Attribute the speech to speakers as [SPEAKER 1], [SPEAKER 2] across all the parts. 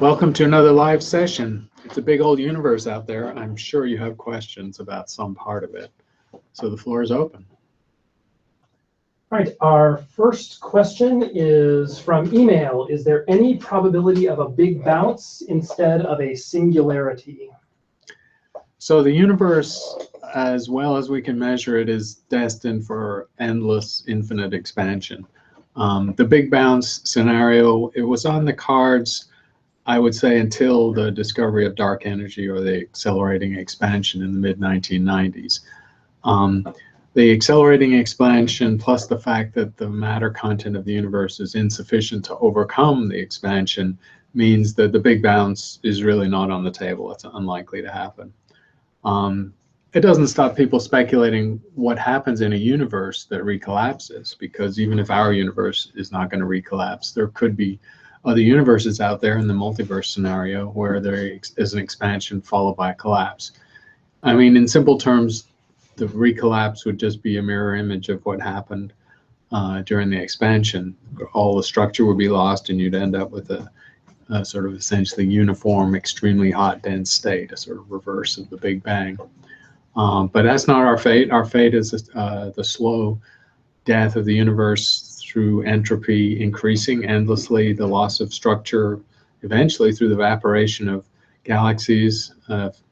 [SPEAKER 1] Welcome to another live session. It's a big old universe out there. I'm sure you have questions about some part of it. So the floor is open.
[SPEAKER 2] All right, our first question is from email. Is there any probability of a big bounce instead of a singularity?
[SPEAKER 1] So the universe, as well as we can measure it, is destined for endless, infinite expansion. The big bounce scenario, it was on the cards, I would say, until the discovery of dark energy or the accelerating expansion in the mid-1990s. The accelerating expansion plus the fact that the matter content of the universe is insufficient to overcome the expansion means that the big bounce is really not on the table. It's unlikely to happen. It doesn't stop people speculating what happens in a universe that recollapses, because even if our universe is not going to recollapse, there could be other universes out there in the multiverse scenario where there is an expansion followed by a collapse. I mean, in simple terms, the recollapse would just be a mirror image of what happened during the expansion. All the structure would be lost, and you'd end up with a sort of essentially uniform, extremely hot, dense state, a sort of reverse of the Big Bang. But that's not our fate. Our fate is the slow death of the universe through entropy increasing endlessly, the loss of structure, eventually through the evaporation of galaxies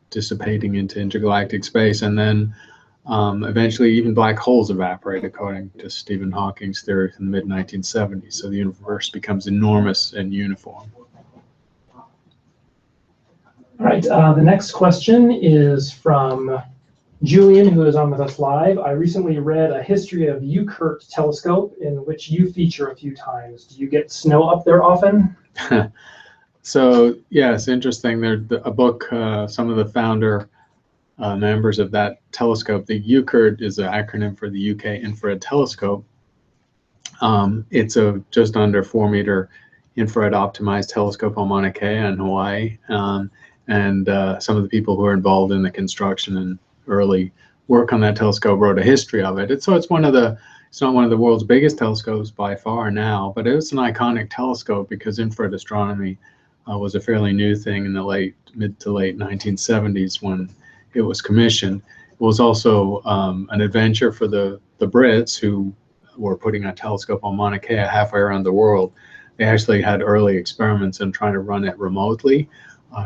[SPEAKER 1] dissipating into intergalactic space, and then eventually even black holes evaporate, according to Stephen Hawking's theory in the mid-1970s. So the universe becomes enormous and uniform.
[SPEAKER 2] All right, the next question is from Julian, who is on with us live. I recently read a history of UKIRT telescope in which you feature a few times. Do you get snow up there often?
[SPEAKER 1] So yes, interesting. There's a book, some of the founder members of that telescope. The UKIRT is an acronym for the UK Infrared Telescope. It's a just under 4-meter infrared optimized telescope on Mauna Kea in Hawaii. And some of the people who are involved in the construction and early work on that telescope wrote a history of it. It's not one of the world's biggest telescopes by far now, but it was an iconic telescope because infrared astronomy was a fairly new thing in the mid to late 1970s when it was commissioned. It was also an adventure for the Brits, who were putting a telescope on Mauna Kea halfway around the world. They actually had early experiments in trying to run it remotely,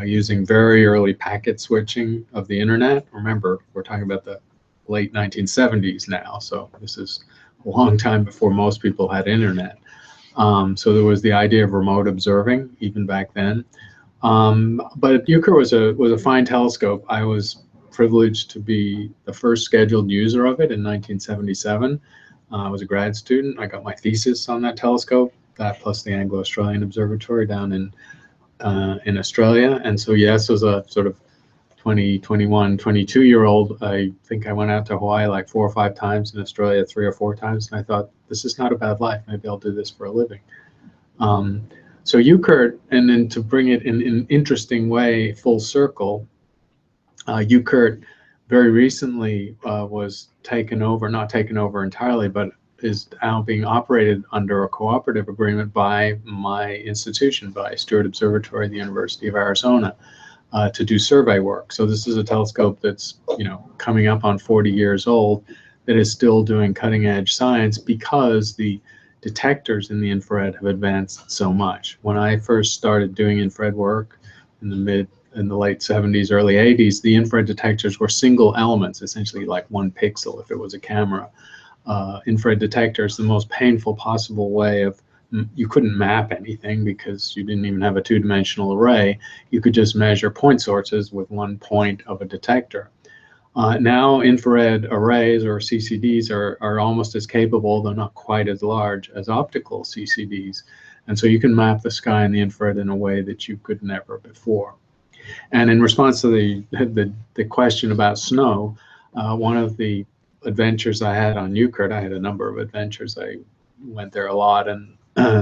[SPEAKER 1] using very early packet switching of the internet. Remember, we're talking about the late 1970s now, so this is a long time before most people had internet. So there was the idea of remote observing even back then. But UKIRT was a fine telescope. I was privileged to be the first scheduled user of it in 1977. I was a grad student. I got my thesis on that telescope, that plus the Anglo-Australian Observatory down in Australia. And so yes, as a sort of 20, 21, 22-year-old, I think I went out to Hawaii like 4 or 5 times, in Australia 3 or 4 times, and I thought, this is not a bad life. Maybe I'll do this for a living. So UKIRT, and then to bring it in an interesting way, full circle, UKIRT very recently was not taken over entirely, but is now being operated under a cooperative agreement by my institution, by Steward Observatory at the University of Arizona, to do survey work. So this is a telescope that's, coming up on 40 years old, that is still doing cutting edge science because the detectors in the infrared have advanced so much. When I first started doing infrared work in the late 70s, early 80s, the infrared detectors were single elements, essentially like 1 pixel if it was a camera. Infrared detectors, the most painful possible way of, you couldn't map anything because you didn't even have a 2-dimensional array. You could just measure point sources with 1 point of a detector. Now infrared arrays, or CCDs, are almost as capable, though not quite as large, as optical CCDs. And so you can map the sky in the infrared in a way that you could never before. And in response to the question about snow, one of the adventures I had on UKIRT, I had a number of adventures. I went there a lot and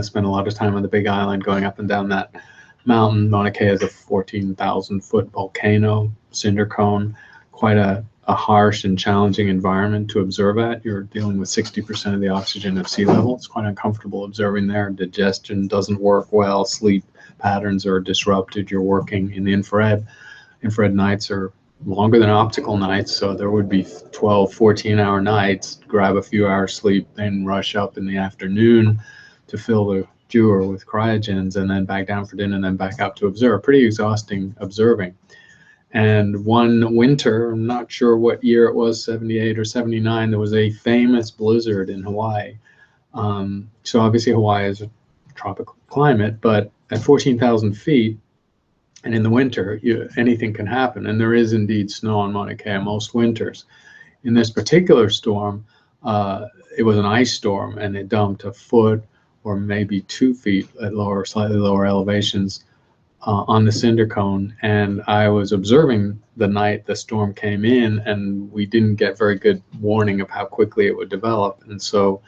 [SPEAKER 1] spent a lot of time on the Big Island, going up and down that mountain. Mauna Kea is a 14,000-foot volcano, cinder cone, quite a a harsh and challenging environment to observe at. You're dealing with 60% of the oxygen at sea level. It's quite uncomfortable observing there. Digestion doesn't work well. Sleep patterns are disrupted. You're working in the infrared. Infrared nights are longer than optical nights, so there would be 12, 14-hour nights, grab a few hours sleep, then rush up in the afternoon to fill the dewar with cryogens, and then back down for dinner, and then back up to observe. Pretty exhausting observing. And one winter, I'm not sure what year it was, 78 or 79, there was a famous blizzard in Hawaii. So obviously Hawaii is a tropical climate, but at 14,000 feet, and in the winter, anything can happen. And there is indeed snow on Mauna Kea most winters. In this particular storm, it was an ice storm, and it dumped a foot or maybe 2 feet at slightly lower elevations on the cinder cone. And I was observing the night the storm came in, and we didn't get very good warning of how quickly it would develop. And so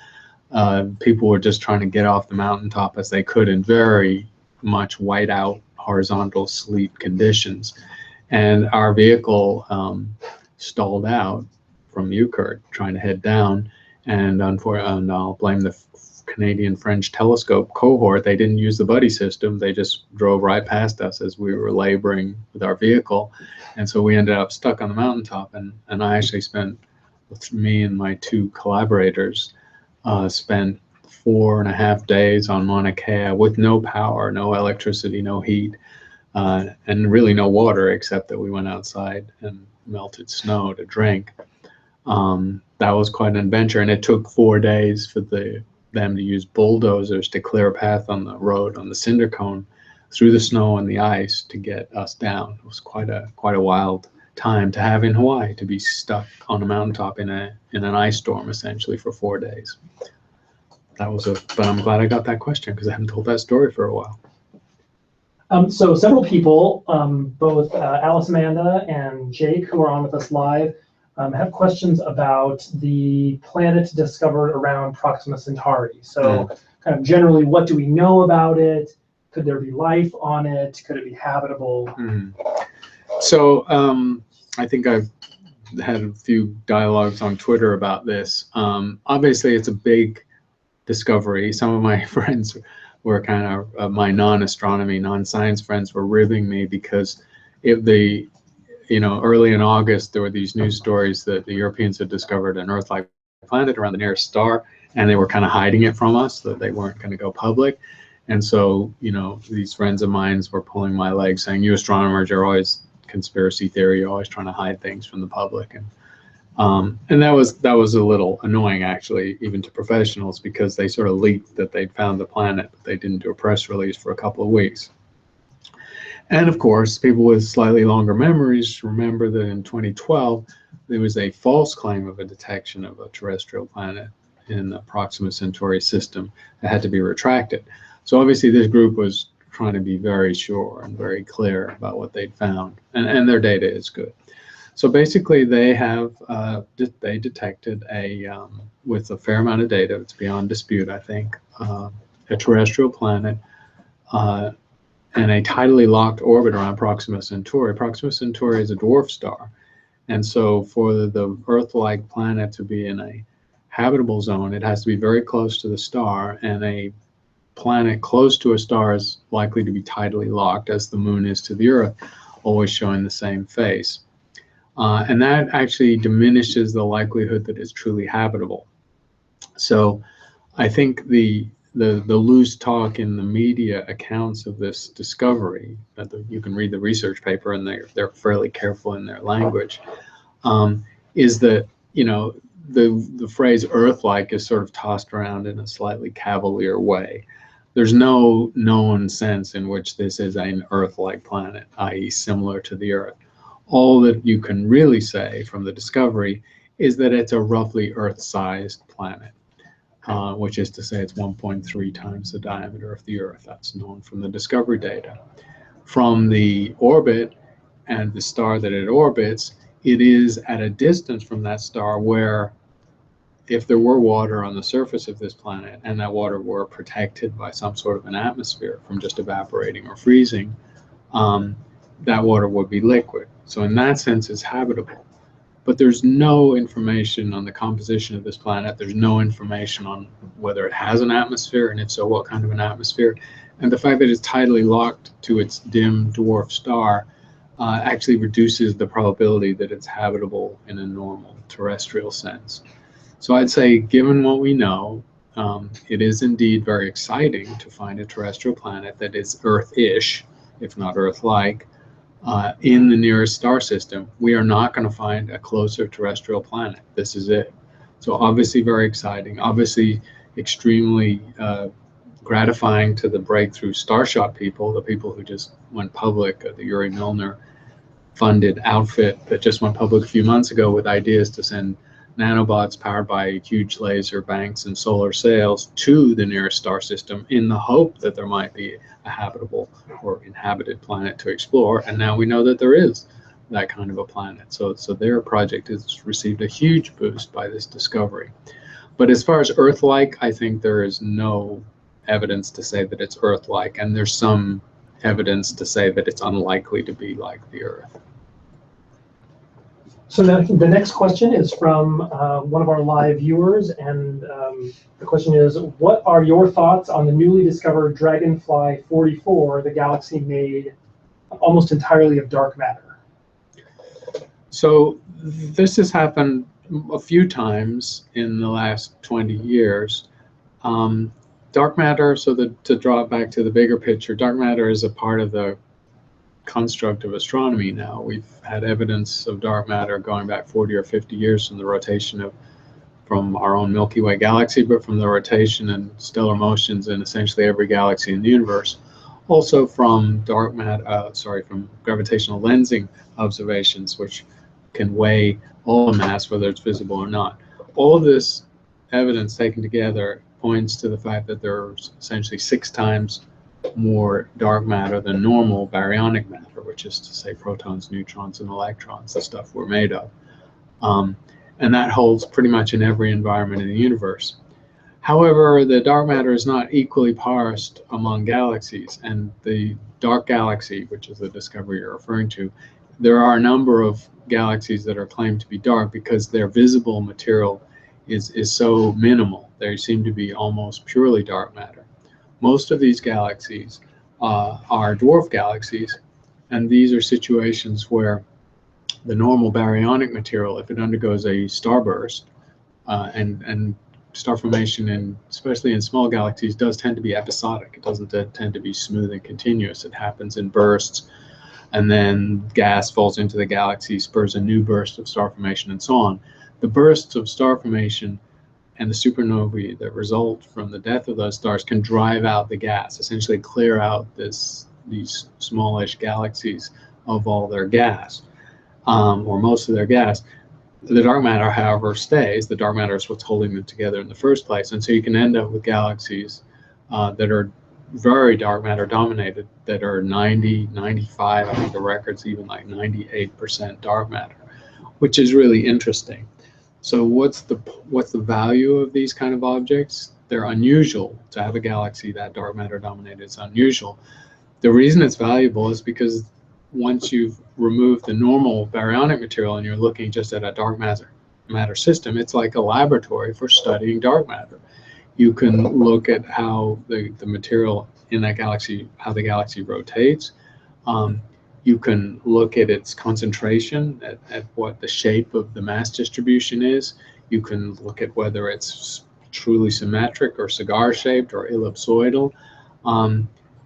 [SPEAKER 1] people were just trying to get off the mountaintop as they could in very much white out horizontal sleet conditions. And our vehicle stalled out from UKIRT trying to head down, and I'll blame the Canadian French telescope cohort. They didn't use the buddy system. They just drove right past us as we were laboring with our vehicle. And so we ended up stuck on the mountaintop, and I actually spent, me and my 2 collaborators spent 4.5 days on Mauna Kea with no power, no electricity, no heat, and really no water, except that we went outside and melted snow to drink. That was quite an adventure, and it took 4 days for them to use bulldozers to clear a path on the road, on the cinder cone, through the snow and the ice to get us down. It was quite a wild time to have in Hawaii, to be stuck on a mountaintop in an ice storm essentially for 4 days. But I'm glad I got that question, because I haven't told that story for a while.
[SPEAKER 2] So several people, both Alice Amanda and Jake, who are on with us live, have questions about the planet discovered around Proxima Centauri. So kind of generally, what do we know about it? Could there be life on it? Could it be habitable?
[SPEAKER 1] So I think I've had a few dialogues on Twitter about this. Obviously, it's a big discovery. Some of my friends were kind of my non-astronomy, non-science friends were ribbing me, because early in August there were these news stories that the Europeans had discovered an Earth-like planet around the nearest star, and they were kind of hiding it from us, that they weren't going to go public. And so these friends of mine were pulling my leg, saying, "You astronomers are always conspiracy theory. You're always trying to hide things from the public." And that was a little annoying, actually, even to professionals, because they sort of leaked that they'd found the planet, but they didn't do a press release for a couple of weeks. And of course, people with slightly longer memories remember that in 2012 there was a false claim of a detection of a terrestrial planet in the Proxima Centauri system that had to be retracted. So obviously this group was trying to be very sure and very clear about what they'd found, and their data is good. So basically, they detected with a fair amount of data, it's beyond dispute, I think, a terrestrial planet and a tidally locked orbit around Proxima Centauri. Proxima Centauri is a dwarf star, and so for the Earth-like planet to be in a habitable zone, it has to be very close to the star, and a planet close to a star is likely to be tidally locked, as the moon is to the Earth, always showing the same face. And that actually diminishes the likelihood that it's truly habitable. So I think the loose talk in the media accounts of this discovery, that you can read the research paper and they're fairly careful in their language, is that the phrase Earth-like is sort of tossed around in a slightly cavalier way. There's no known sense in which this is an Earth-like planet, i.e. similar to the Earth. All that you can really say from the discovery is that it's a roughly Earth-sized planet, which is to say it's 1.3 times the diameter of the Earth. That's known from the discovery data. From the orbit and the star that it orbits, it is at a distance from that star where, if there were water on the surface of this planet and that water were protected by some sort of an atmosphere from just evaporating or freezing, that water would be liquid. So in that sense, it's habitable. but there's no information on the composition of this planet. There's no information on whether it has an atmosphere, and if so, what kind of an atmosphere. And the fact that it's tidally locked to its dim dwarf star actually reduces the probability that it's habitable in a normal terrestrial sense. So I'd say, given what we know, it is indeed very exciting to find a terrestrial planet that is Earth-ish, if not Earth-like, in the nearest star system. We are not going to find a closer terrestrial planet. This is it. So obviously very exciting, obviously extremely gratifying to the breakthrough Starshot people, the people who just went public, the Yuri Milner funded outfit that just went public a few months ago with ideas to send nanobots powered by huge laser banks and solar sails to the nearest star system in the hope that there might be a habitable or inhabited planet to explore. And now we know that there is that kind of a planet. So their project has received a huge boost by this discovery. But as far as Earth-like, I think there is no evidence to say that it's Earth-like, and there's some evidence to say that it's unlikely to be like the Earth.
[SPEAKER 2] So now the next question is from one of our live viewers, and the question is, what are your thoughts on the newly discovered Dragonfly 44, the galaxy made almost entirely of dark matter?
[SPEAKER 1] So this has happened a few times in the last 20 years. Dark matter, so to draw it back to the bigger picture, dark matter is a part of the construct of astronomy now. We've had evidence of dark matter going back 40 or 50 years from the rotation from our own Milky Way galaxy, but from the rotation and stellar motions in essentially every galaxy in the universe. Also from dark matter, from gravitational lensing observations, which can weigh all the mass, whether it's visible or not. All of this evidence taken together points to the fact that there's essentially 6 times more dark matter than normal baryonic matter, which is to say protons, neutrons, and electrons, the stuff we're made of. And that holds pretty much in every environment in the universe. However, the dark matter is not equally parsed among galaxies, and the dark galaxy, which is the discovery you're referring to, there are a number of galaxies that are claimed to be dark because their visible material is so minimal. They seem to be almost purely dark matter. Most of these galaxies are dwarf galaxies, and these are situations where the normal baryonic material, if it undergoes a starburst, and star formation, especially in small galaxies, does tend to be episodic. It doesn't tend to be smooth and continuous. It happens in bursts, and then gas falls into the galaxy, spurs a new burst of star formation, and so on. The bursts of star formation and the supernovae that result from the death of those stars can drive out the gas, essentially clear out these smallish galaxies of all their gas, or most of their gas. The dark matter, however, stays. The dark matter is what's holding them together in the first place. And so you can end up with galaxies that are very dark matter dominated, that are 90, 95, I think the record's even like 98% dark matter, which is really interesting. So what's the value of these kind of objects? They're unusual. To have a galaxy that dark matter dominated is unusual. The reason it's valuable is because once you've removed the normal baryonic material and you're looking just at a dark matter system, it's like a laboratory for studying dark matter. You can look at how the material in that galaxy, how the galaxy rotates. You can look at its concentration, at what the shape of the mass distribution is. You can look at whether it's truly symmetric or cigar-shaped or ellipsoidal.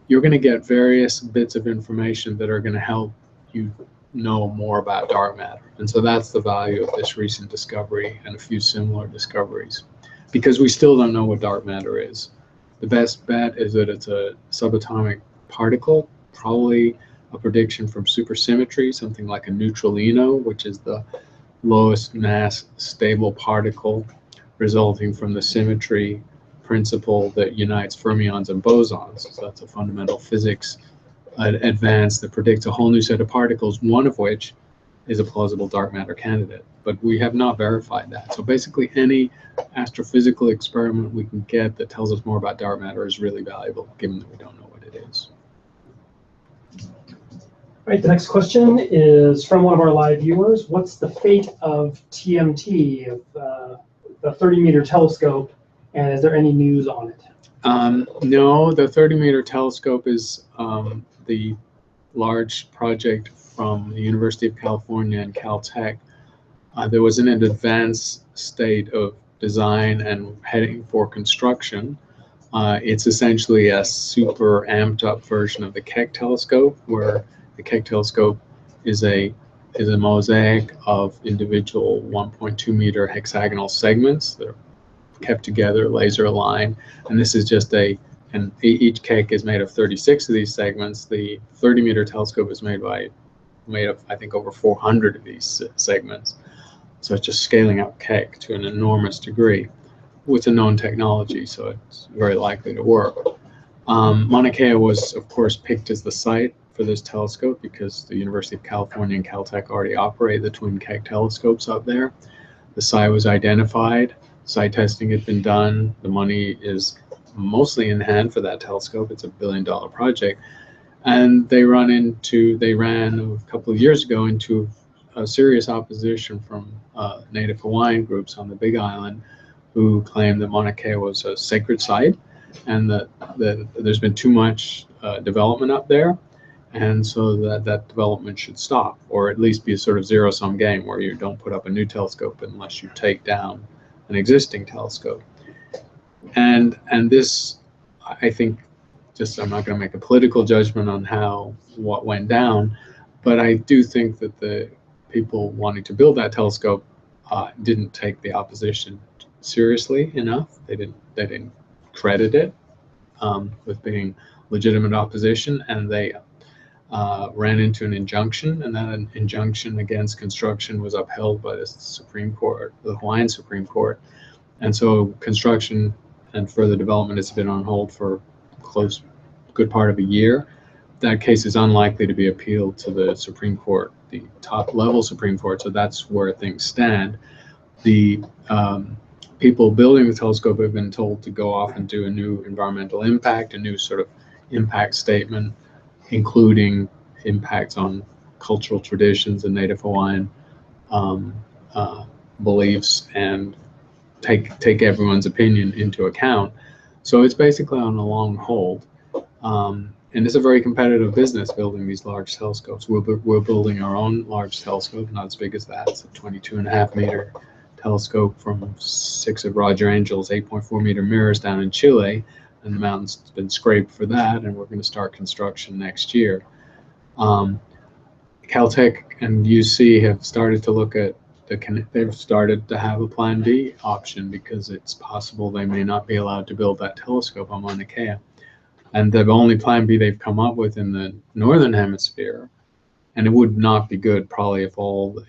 [SPEAKER 1] You're going to get various bits of information that are going to help you know more about dark matter. And so that's the value of this recent discovery and a few similar discoveries, because we still don't know what dark matter is. The best bet is that it's a subatomic particle, probably a prediction from supersymmetry, something like a neutralino, which is the lowest mass stable particle resulting from the symmetry principle that unites fermions and bosons. So that's a fundamental physics advance that predicts a whole new set of particles, one of which is a plausible dark matter candidate. But we have not verified that. So basically any astrophysical experiment we can get that tells us more about dark matter is really valuable, given that we don't know what it is.
[SPEAKER 2] right, the next question is from one of our live viewers. What's the fate of TMT, of the 30-meter telescope, and is there any news on it?
[SPEAKER 1] No, the 30-meter telescope is the large project from the University of California and Caltech. There was in an advanced state of design and heading for construction. It's essentially a super amped up version of the Keck telescope, where the Keck telescope is a mosaic of individual 1.2 meter hexagonal segments that are kept together, laser aligned, and this is just each Keck is made of 36 of these segments. The 30-meter telescope is made of I think over 400 of these segments. So it's just scaling up Keck to an enormous degree with a known technology, so it's very likely to work. Mauna Kea was, of course, picked as the site for this telescope because the University of California and Caltech already operate the twin Keck telescopes up there. The site was identified, site testing had been done, the money is mostly in hand for that telescope. It's a $1 billion project. And they ran a couple of years ago into a serious opposition from Native Hawaiian groups on the Big Island, who claimed that Mauna Kea was a sacred site and that there's been too much development up there, and so that development should stop, or at least be a sort of zero-sum game where you don't put up a new telescope unless you take down an existing telescope. And this, I think, I'm not going to make a political judgment on what went down, but I do think that the people wanting to build that telescope didn't take the opposition seriously enough. They didn't credit it with being legitimate opposition, and they ran into an injunction, and that injunction against construction was upheld by the Supreme Court, the Hawaiian Supreme Court, and so construction and further development has been on hold for good part of a year. That case is unlikely to be appealed to the Supreme Court, the top level Supreme Court, so that's where things stand. The people building the telescope have been told to go off and do a new environmental impact, a new sort of impact statement, including impacts on cultural traditions and Native Hawaiian beliefs, and take everyone's opinion into account. So it's basically on a long hold. And it's a very competitive business building these large telescopes. We're building our own large telescope, not as big as that. It's a 22.5 meter telescope from 6 of Roger Angel's 8.4 meter mirrors down in Chile, and the mountain's been scraped for that, and we're going to start construction next year. Caltech and UC have started to look at they've started to have a plan B option, because it's possible they may not be allowed to build that telescope on Mauna Kea. And the only plan B they've come up with in the northern hemisphere, and it would not be good probably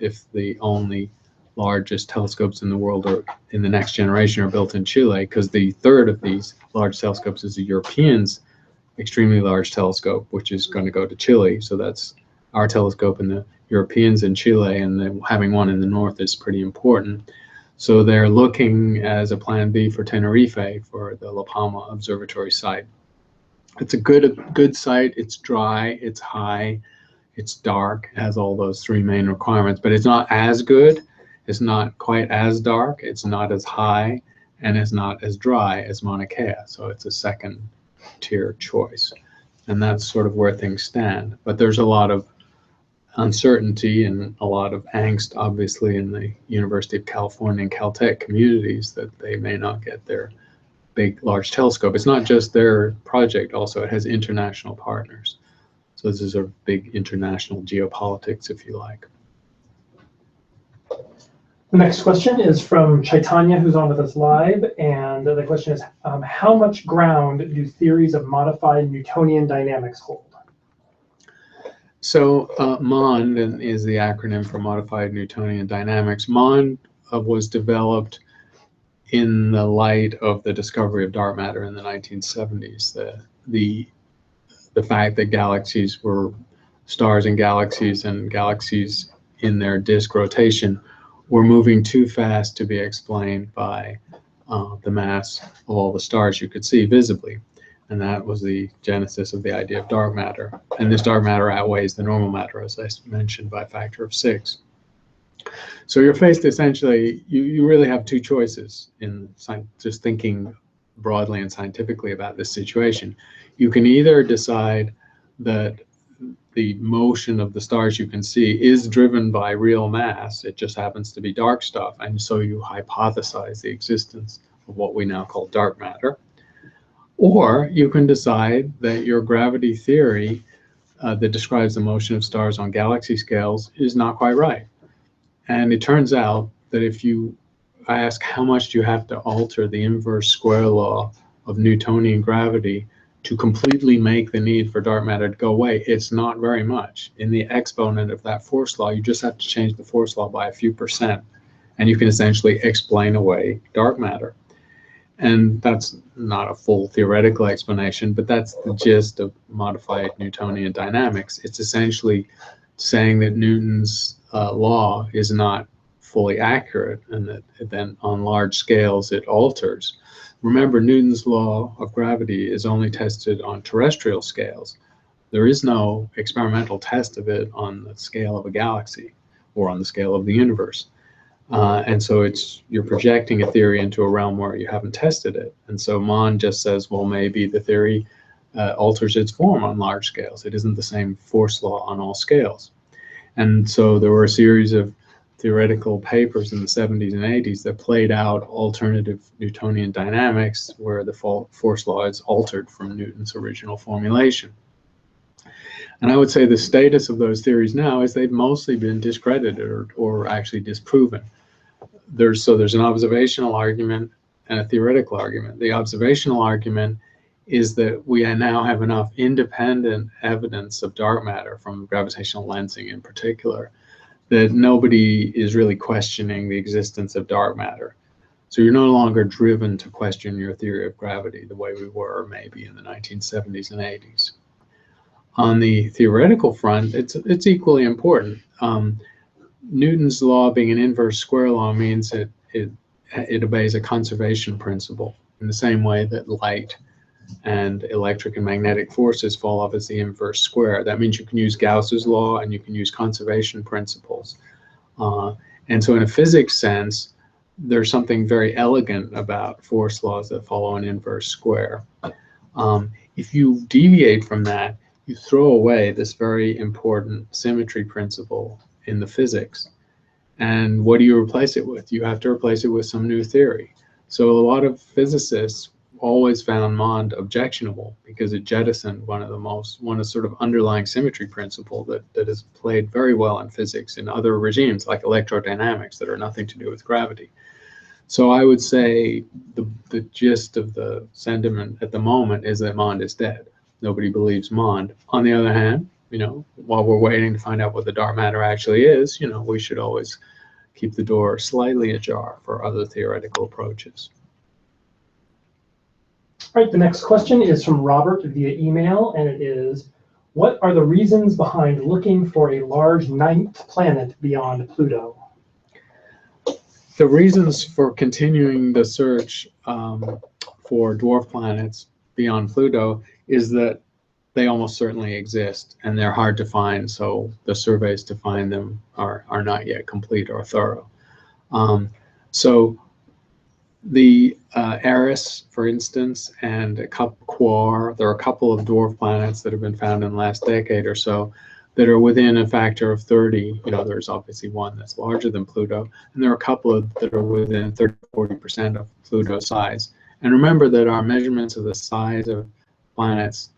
[SPEAKER 1] if the only largest telescopes in the world are in the next generation are built in Chile, because the third of these large telescopes is the Europeans' extremely large telescope, which is going to go to Chile. So that's our telescope and the Europeans in Chile, and then having one in the north is pretty important. So they're looking as a plan B for Tenerife, for the La Palma Observatory site. It's a good site. It's dry, it's high, it's dark, it has all those three main requirements, but it's not as good. It's not quite as dark, it's not as high, and it's not as dry as Mauna Kea. So it's a second tier choice. And that's sort of where things stand. But there's a lot of uncertainty and a lot of angst, obviously, in the University of California and Caltech communities that they may not get their big, large telescope. It's not just their project, also it has international partners. So this is a big international geopolitics, if you like.
[SPEAKER 2] The next question is from Chaitanya, who's on with us live, and the question is, how much ground do theories of modified Newtonian dynamics hold?
[SPEAKER 1] So MOND is the acronym for Modified Newtonian Dynamics. MOND was developed in the light of the discovery of dark matter in the 1970s. The fact that galaxies were stars and galaxies in their disk rotation were moving too fast to be explained by the mass of all the stars you could see visibly. And that was the genesis of the idea of dark matter. And this dark matter outweighs the normal matter, as I mentioned, by a factor of 6. So you're faced essentially, you really have two choices in just thinking broadly and scientifically about this situation. You can either decide that the motion of the stars you can see is driven by real mass, it just happens to be dark stuff, and so you hypothesize the existence of what we now call dark matter. Or you can decide that your gravity theory that describes the motion of stars on galaxy scales is not quite right. And it turns out that if you ask how much do you have to alter the inverse square law of Newtonian gravity to completely make the need for dark matter to go away, it's not very much. In the exponent of that force law, you just have to change the force law by a few percent, and you can essentially explain away dark matter. And that's not a full theoretical explanation, but that's the gist of modified Newtonian dynamics. It's essentially saying that Newton's law is not fully accurate, and that then on large scales it alters. Remember, Newton's law of gravity is only tested on terrestrial scales. There is no experimental test of it on the scale of a galaxy or on the scale of the universe. And so you're projecting a theory into a realm where you haven't tested it. And so Mond just says, well, maybe the theory alters its form on large scales. It isn't the same force law on all scales. And so there were a series of theoretical papers in the 70s and 80s that played out alternative Newtonian dynamics where the force law is altered from Newton's original formulation. And I would say the status of those theories now is they've mostly been discredited or actually disproven. There's an observational argument and a theoretical argument. The observational argument is that we now have enough independent evidence of dark matter from gravitational lensing in particular that nobody is really questioning the existence of dark matter. So you're no longer driven to question your theory of gravity the way we were maybe in the 1970s and 80s. On the theoretical front, it's equally important. Newton's law being an inverse square law means that it obeys a conservation principle in the same way that light and electric and magnetic forces fall off as the inverse square. That means you can use Gauss's law and you can use conservation principles. And so in a physics sense, there's something very elegant about force laws that follow an inverse square. If you deviate from that, you throw away this very important symmetry principle in the physics. And what do you replace it with? You have to replace it with some new theory. So a lot of physicists always found Mond objectionable because it jettisoned one of sort of underlying symmetry principle that has played very well in physics in other regimes like electrodynamics that are nothing to do with gravity. So I would say the gist of the sentiment at the moment is that Mond is dead. Nobody believes Mond. On the other hand, while we're waiting to find out what the dark matter actually is, we should always keep the door slightly ajar for other theoretical approaches.
[SPEAKER 2] All right, the next question is from Robert via email, and it is, what are the reasons behind looking for a large ninth planet beyond Pluto?
[SPEAKER 1] The reasons for continuing the search for dwarf planets beyond Pluto is that they almost certainly exist and they're hard to find, so the surveys to find them are not yet complete or thorough. So the Eris, for instance, and Quar, there are a couple of dwarf planets that have been found in the last decade or so that are within a factor of 30. There's obviously one that's larger than Pluto, and there are a couple that are within 30–40% of Pluto's size. And remember that our measurements of the size of planets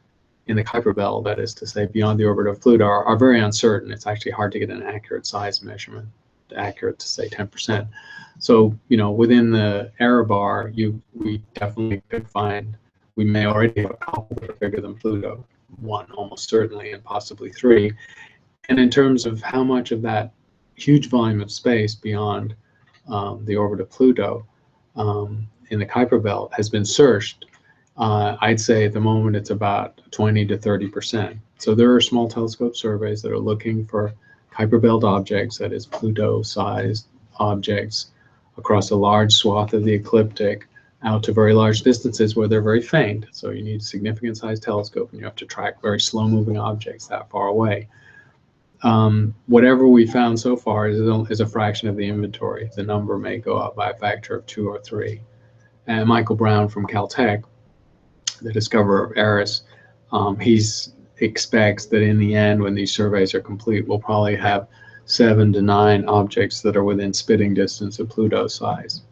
[SPEAKER 1] in the Kuiper belt, that is to say beyond the orbit of Pluto, are very uncertain. It's actually hard to get an accurate size measurement, accurate to say 10%. So, within the error bar, we definitely could find, we may already have a couple that are bigger than Pluto, one almost certainly, and possibly three. And in terms of how much of that huge volume of space beyond the orbit of Pluto in the Kuiper belt has been searched, I'd say at the moment it's about 20 to 30%. So there are small telescope surveys that are looking for Kuiper belt objects, that is Pluto-sized objects, across a large swath of the ecliptic out to very large distances where they're very faint. So you need a significant size telescope, and you have to track very slow moving objects that far away. Whatever we found so far is a fraction of the inventory. The number may go up by a factor of 2 or 3. And Michael Brown from Caltech, the discoverer of Eris, he expects that in the end, when these surveys are complete, we'll probably have 7 to 9 objects that are within spitting distance of Pluto's size.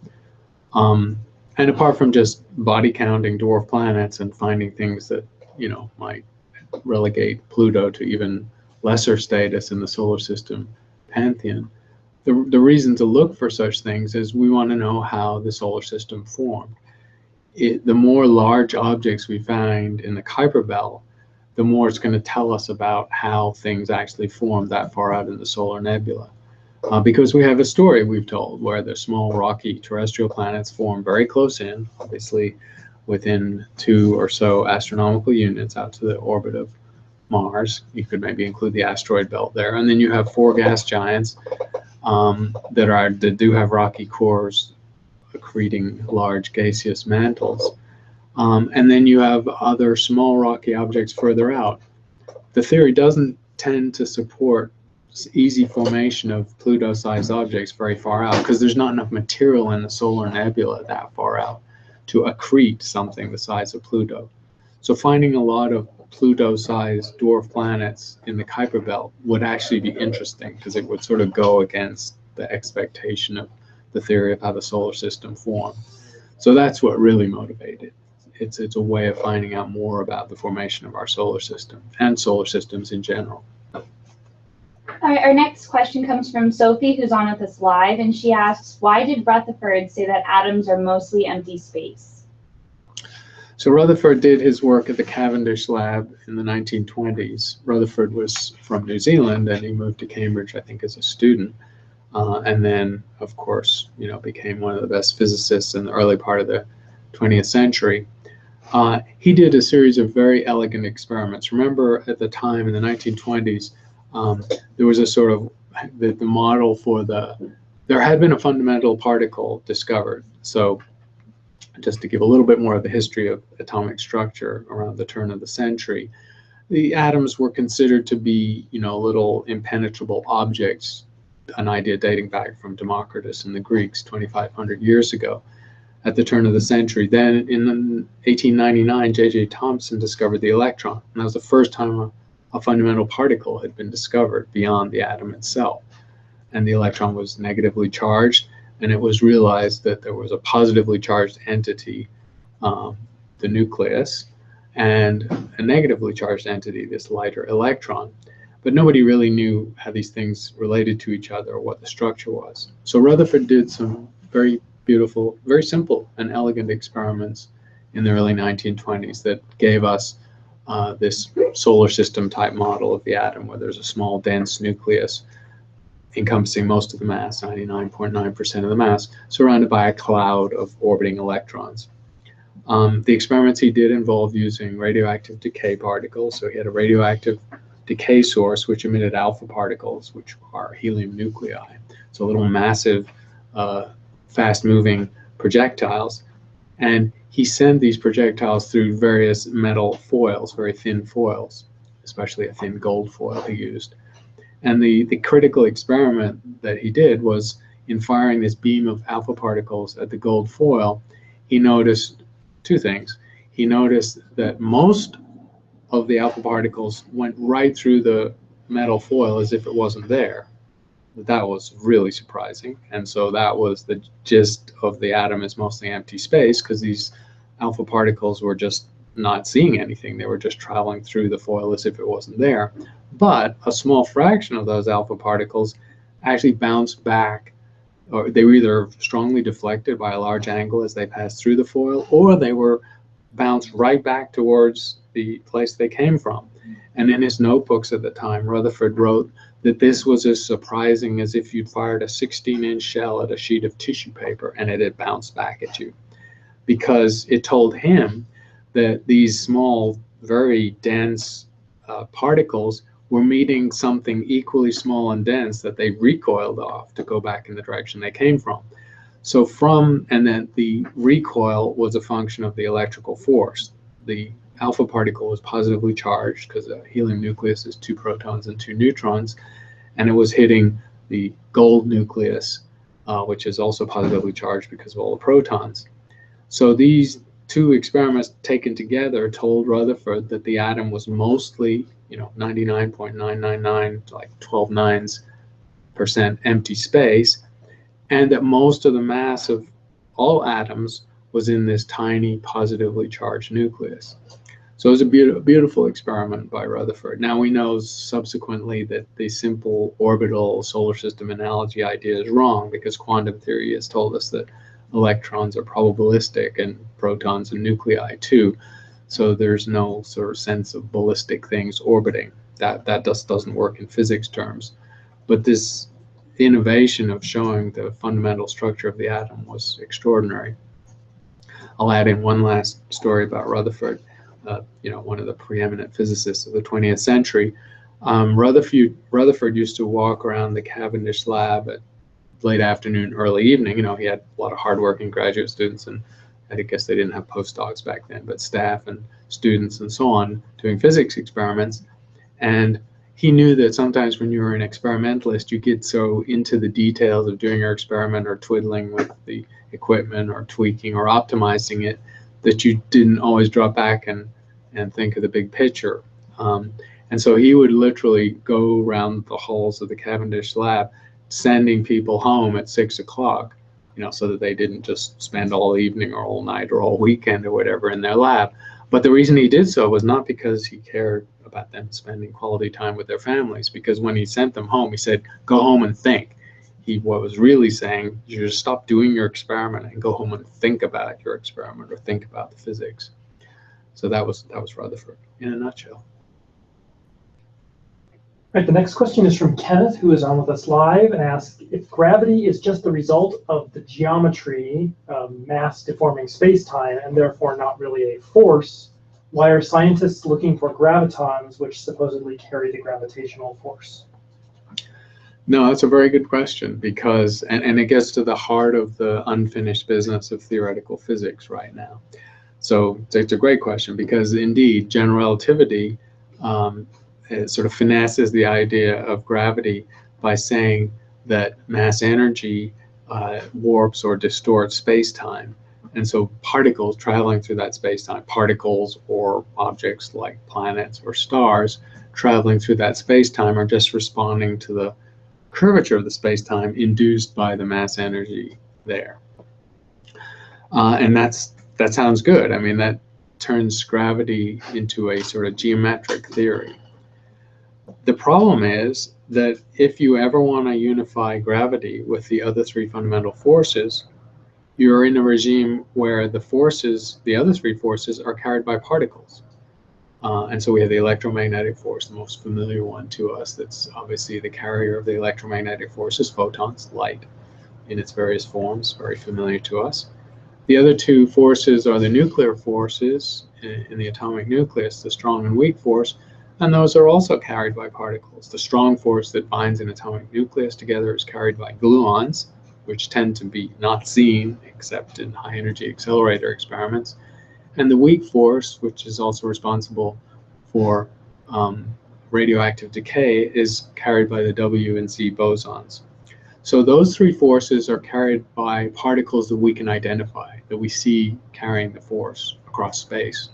[SPEAKER 1] And apart from just body counting dwarf planets and finding things that, you know, might relegate Pluto to even lesser status in the solar system pantheon, the reason to look for such things is we want to know how the solar system formed. The more large objects we find in the Kuiper Belt, the more it's going to tell us about how things actually formed that far out in the solar nebula. Because we have a story we've told where the small rocky terrestrial planets form very close in, obviously within 2 or so astronomical units out to the orbit of Mars. You could maybe include the asteroid belt there. And then you have 4 gas giants that do have rocky cores accreting large gaseous mantles. And then you have other small rocky objects further out. The theory doesn't tend to support easy formation of Pluto-sized objects very far out because there's not enough material in the solar nebula that far out to accrete something the size of Pluto. So finding a lot of Pluto-sized dwarf planets in the Kuiper Belt would actually be interesting because it would sort of go against the expectation of the theory of how the solar system formed. So that's what really motivated. It's a way of finding out more about the formation of our solar system and solar systems in general.
[SPEAKER 3] All right, our next question comes from Sophie, who's on with us live, and she asks, why did Rutherford say that atoms are mostly empty space?
[SPEAKER 1] So Rutherford did his work at the Cavendish lab in the 1920s. Rutherford was from New Zealand, and he moved to Cambridge, I think, as a student. And then, of course, you know, became one of the best physicists in the early part of the 20th century. He did a series of very elegant experiments. Remember, at the time in the 1920s, there was a sort of the model for there had been a fundamental particle discovered. So just to give a little bit more of the history of atomic structure around the turn of the century, the atoms were considered to be, you know, little impenetrable objects, an idea dating back from Democritus and the Greeks 2,500 years ago. At the turn of the century, then in 1899, J.J. Thomson discovered the electron, and that was the first time a fundamental particle had been discovered beyond the atom itself. And the electron was negatively charged, and it was realized that there was a positively charged entity, the nucleus, and a negatively charged entity, this lighter electron. But nobody really knew how these things related to each other or what the structure was. So Rutherford did some very beautiful, very simple and elegant experiments in the early 1920s that gave us this solar system type model of the atom, where there's a small dense nucleus encompassing most of the mass, 99.9% of the mass, surrounded by a cloud of orbiting electrons. The experiments he did involve using radioactive decay particles. So he had a radioactive decay source which emitted alpha particles, which are helium nuclei. So little massive fast-moving projectiles, and he sent these projectiles through various metal foils, very thin foils, especially a thin gold foil he used. And the critical experiment that he did was, in firing this beam of alpha particles at the gold foil, he noticed 2 things. He noticed that most of the alpha particles went right through the metal foil as if it wasn't there. That was really surprising. And so that was the gist of the atom is mostly empty space, because these alpha particles were just not seeing anything. They were just traveling through the foil as if it wasn't there. But a small fraction of those alpha particles actually bounced back, or they were either strongly deflected by a large angle as they passed through the foil, or they were bounced right back towards the place they came from. And in his notebooks at the time, Rutherford wrote that this was as surprising as if you'd fired a 16-inch shell at a sheet of tissue paper and it had bounced back at you, because it told him that these small, very dense particles were meeting something equally small and dense that they recoiled off to go back in the direction they came from. So and then the recoil was a function of the electrical force. The alpha particle was positively charged because a helium nucleus is 2 protons and 2 neutrons, and it was hitting the gold nucleus, which is also positively charged because of all the protons. So these two experiments taken together told Rutherford that the atom was mostly, 99.999, like 12 nines% empty space, and that most of the mass of all atoms was in this tiny positively charged nucleus. So it was a beautiful experiment by Rutherford. Now we know subsequently that the simple orbital solar system analogy idea is wrong, because quantum theory has told us that electrons are probabilistic and protons and nuclei too. So there's no sort of sense of ballistic things orbiting. That just doesn't work in physics terms. But this innovation of showing the fundamental structure of the atom was extraordinary. I'll add in one last story about Rutherford, one of the preeminent physicists of the 20th century. Rutherford used to walk around the Cavendish lab at late afternoon, early evening. He had a lot of hardworking graduate students, and I guess they didn't have postdocs back then, but staff and students and so on doing physics experiments. And he knew that sometimes when you were an experimentalist, you get so into the details of doing your experiment or twiddling with the equipment or tweaking or optimizing it, that you didn't always drop back and think of the big picture. And so he would literally go around the halls of the Cavendish lab, sending people home at 6 o'clock, so that they didn't just spend all evening or all night or all weekend or whatever in their lab. But the reason he did so was not because he cared about them spending quality time with their families, because when he sent them home, he said, go home and think. What was really saying, you just stop doing your experiment and go home and think about your experiment or think about the physics. So that was Rutherford in a nutshell.
[SPEAKER 2] All right, the next question is from Kenneth, who is on with us live, and asks, if gravity is just the result of the geometry of mass deforming space-time and therefore not really a force, why are scientists looking for gravitons which supposedly carry the gravitational force?
[SPEAKER 1] No, that's a very good question, because, and it gets to the heart of the unfinished business of theoretical physics right now. So it's a great question, because indeed, general relativity it sort of finesses the idea of gravity by saying that mass energy warps or distorts space-time. And so particles traveling through that space-time, particles or objects like planets or stars traveling through that space-time, are just responding to the curvature of the space-time induced by the mass energy there. And that sounds good. I mean, that turns gravity into a sort of geometric theory. The problem is that if you ever want to unify gravity with the other three fundamental forces, you're in a regime where the other three forces, are carried by particles. And so we have the electromagnetic force, the most familiar one to us. That's obviously the carrier of the electromagnetic forces, photons, light in its various forms, very familiar to us. The other two forces are the nuclear forces in the atomic nucleus, the strong and weak force, and those are also carried by particles. The strong force that binds an atomic nucleus together is carried by gluons, which tend to be not seen except in high energy accelerator experiments. And the weak force, which is also responsible for radioactive decay, is carried by the W and Z bosons. So those three forces are carried by particles that we can identify, that we see carrying the force across space.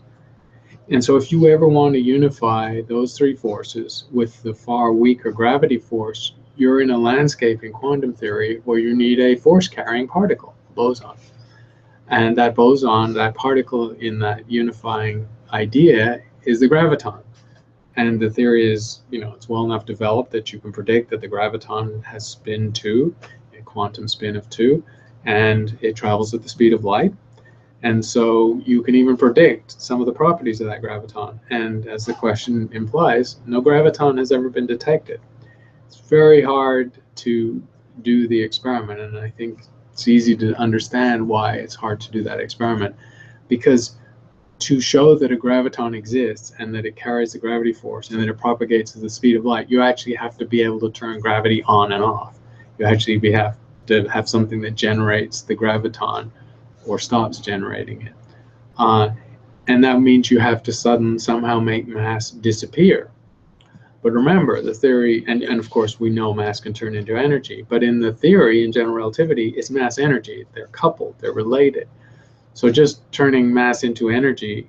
[SPEAKER 1] And so if you ever want to unify those three forces with the far weaker gravity force, you're in a landscape in quantum theory where you need a force-carrying particle, boson. And that boson, that particle in that unifying idea, is the graviton. And the theory is, it's well enough developed that you can predict that the graviton has spin 2, a quantum spin of 2, and it travels at the speed of light. And so you can even predict some of the properties of that graviton. And as the question implies, no graviton has ever been detected. It's very hard to do the experiment, and I think it's easy to understand why it's hard to do that experiment, because to show that a graviton exists and that it carries the gravity force and that it propagates at the speed of light, you actually have to be able to turn gravity on and off. You actually have to have something that generates the graviton or stops generating it. And that means you have to somehow make mass disappear. But remember, the theory, and of course we know mass can turn into energy, but in the theory, in general relativity, it's mass energy. They're coupled, they're related. So just turning mass into energy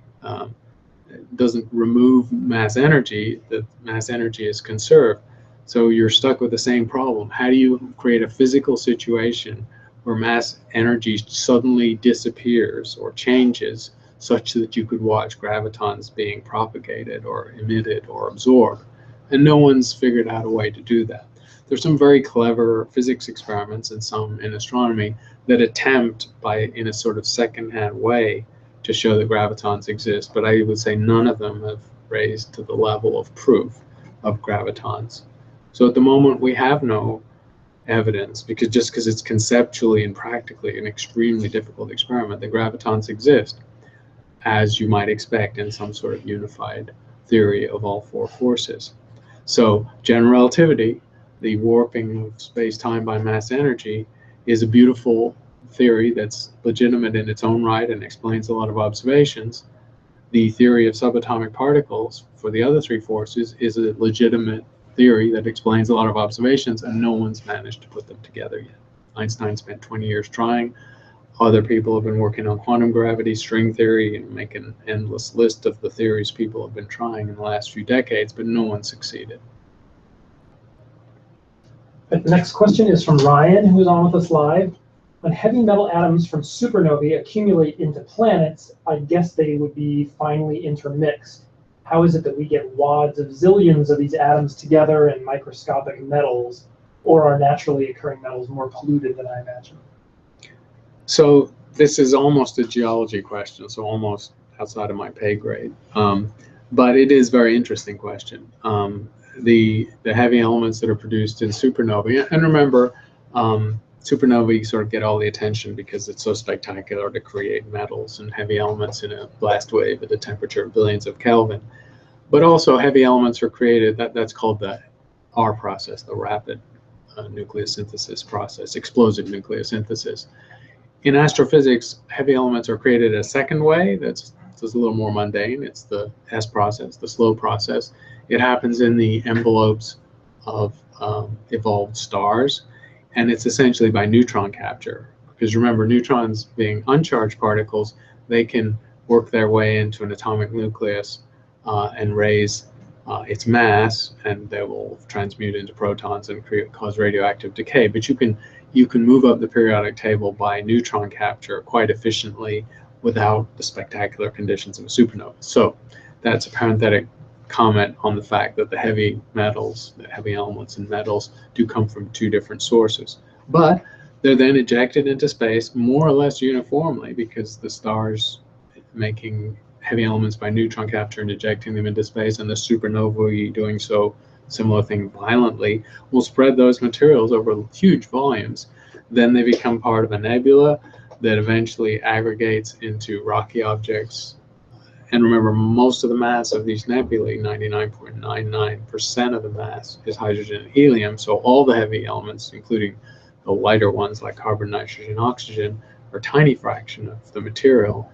[SPEAKER 1] doesn't remove mass energy. The mass energy is conserved. So you're stuck with the same problem. How do you create a physical situation where mass energy suddenly disappears or changes such that you could watch gravitons being propagated or emitted or absorbed? And no one's figured out a way to do that. There's some very clever physics experiments and some in astronomy that attempt in a sort of second-hand way to show that gravitons exist, but I would say none of them have raised to the level of proof of gravitons. So at the moment we have no evidence, because it's conceptually and practically an extremely difficult experiment, that gravitons exist, as you might expect in some sort of unified theory of all four forces. So general relativity, the warping of space-time by mass energy, is a beautiful theory that's legitimate in its own right and explains a lot of observations. The theory of subatomic particles for the other three forces is a legitimate theory that explains a lot of observations, and no one's managed to put them together yet. Einstein spent 20 years trying. Other people have been working on quantum gravity, string theory, and make an endless list of the theories people have been trying in the last few decades, but no one succeeded.
[SPEAKER 2] The next question is from Ryan, who is on with us live. When heavy metal atoms from supernovae accumulate into planets, I guess they would be finely intermixed. How is it that we get wads of zillions of these atoms together in microscopic metals, or are naturally occurring metals more polluted than I imagine?
[SPEAKER 1] So this is almost a geology question, so almost outside of my pay grade. But it is a very interesting question. The heavy elements that are produced in supernovae, and remember, supernovae sort of get all the attention because it's so spectacular to create metals and heavy elements in a blast wave at a temperature of billions of Kelvin. But also heavy elements are created, that's called the R process, the rapid nucleosynthesis process, explosive nucleosynthesis. In astrophysics, heavy elements are created a second way that's a little more mundane. It's the S process, the slow process. It happens in the envelopes of evolved stars, and it's essentially by neutron capture. Because remember, neutrons being uncharged particles, they can work their way into an atomic nucleus and raise its mass, and they will transmute into protons and cause radioactive decay. But you can move up the periodic table by neutron capture quite efficiently without the spectacular conditions of a supernova. So that's a parenthetic comment on the fact that the heavy metals, the heavy elements in metals, do come from two different sources. But they're then ejected into space more or less uniformly, because the stars making heavy elements by neutron capture and ejecting them into space, and the supernovae doing so, similar thing violently, will spread those materials over huge volumes. Then they become part of a nebula that eventually aggregates into rocky objects. And remember, most of the mass of these nebulae, 99.99% of the mass, is hydrogen and helium. So all the heavy elements, including the lighter ones like carbon, nitrogen, oxygen, are a tiny fraction of the material.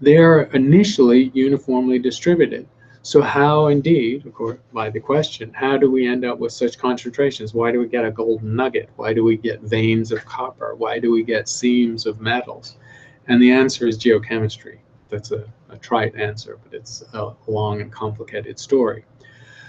[SPEAKER 1] They are initially uniformly distributed. So how, indeed, of course, by the question, how do we end up with such concentrations? Why do we get a golden nugget? Why do we get veins of copper? Why do we get seams of metals? And the answer is geochemistry. That's a trite answer, but it's a long and complicated story.